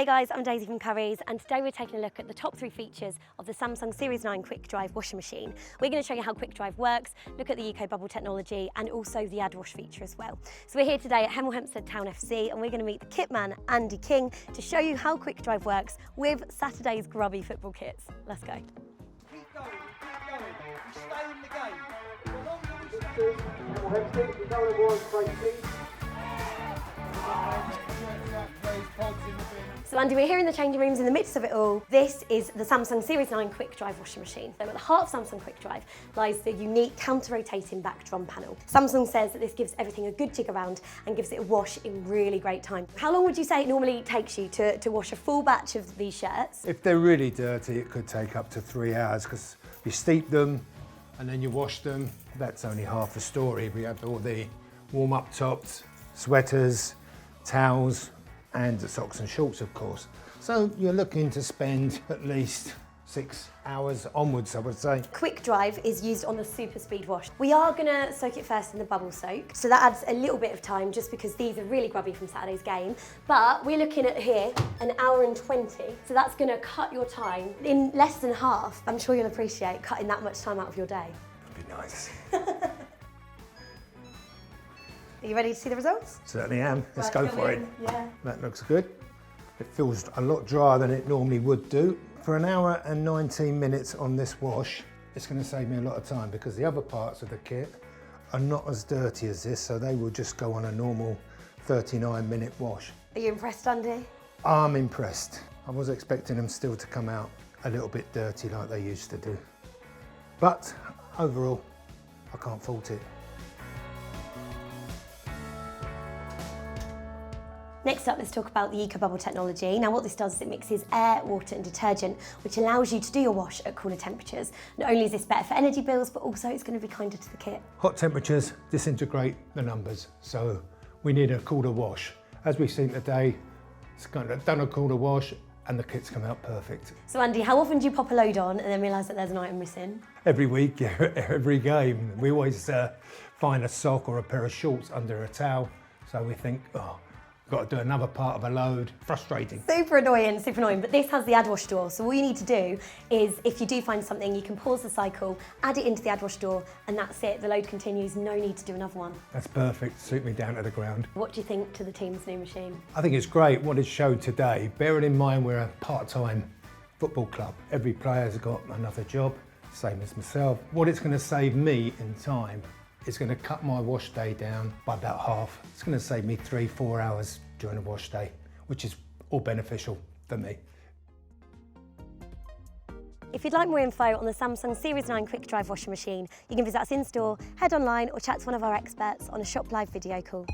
Hey guys, I'm Daisy from Currys, and today we're taking a look at the top 3 features of the Samsung Series 9 QuickDrive washing machine. We're going to show you how QuickDrive works, look at the Ecobubble technology, and also the AdWash feature as well. So we're here today at Hemel Hempstead Town FC, and we're going to meet the Kitman, Andy King, to show you how QuickDrive works with Saturday's grubby football kits. Let's go. Keep going, you stay in the game. The longer we stay... Hemel Hempstead, we go to Warren Tracy. So Andy, we're here in the changing rooms in the midst of it all. This is the Samsung Series 9 QuickDrive washing machine. So at the heart of Samsung QuickDrive lies the unique counter-rotating back drum panel. Samsung says that this gives everything a good jig around and gives it a wash in really great time. How long would you say it normally takes you to wash a full batch of these shirts? If they're really dirty, it could take up to 3 hours because you steep them and then you wash them. That's only half the story. We have all the warm-up tops, sweaters, towels, and the socks and shorts, of course. So you're looking to spend at least 6 hours onwards, I would say. QuickDrive is used on the super speed wash. We are gonna soak it first in the bubble soak, so that adds a little bit of time just because these are really grubby from Saturday's game. But we're looking at here, 1 hour and 20. So that's gonna cut your time in less than half. I'm sure you'll appreciate cutting that much time out of your day. That'd be nice. Are you ready to see the results? Certainly am. Let's Right, go come for in. it. Yeah. That looks good. It feels a lot drier than it normally would do. For 1 hour and 19 minutes on this wash, it's going to save me a lot of time because the other parts of the kit are not as dirty as this, so they will just go on a normal 39-minute wash. Are you impressed, Andy? I'm impressed. I was expecting them still to come out a little bit dirty like they used to do. But overall, I can't fault it. Next up, let's talk about the Ecobubble technology. Now what this does is it mixes air, water and detergent, which allows you to do your wash at cooler temperatures. Not only is this better for energy bills, but also it's going to be kinder to the kit. Hot temperatures disintegrate the numbers, so we need a cooler wash. As we've seen today, it's kind of done a cooler wash and the kit's come out perfect. So Andy, how often do you pop a load on and then realise that there's an item missing? Every week, every game. We always find a sock or a pair of shorts under a towel, so we think, oh, got to do another part of a load. Frustrating. Super annoying, but this has the AdWash door, so all you need to do is, if you do find something, you can pause the cycle, add it into the AdWash door, and that's it. The load continues, no need to do another one. That's perfect, suit me down to the ground. What do you think to the team's new machine? I think it's great what it showed today, bearing in mind we're a part-time football club. Every player's got another job, same as myself. What it's going to save me in time, it's going to cut my wash day down by about half. It's going to save me 3-4 hours during a wash day, which is all beneficial for me. If you'd like more info on the Samsung Series 9 QuickDrive washing machine, you can visit us in store, head online or chat to one of our experts on a Shop Live video call.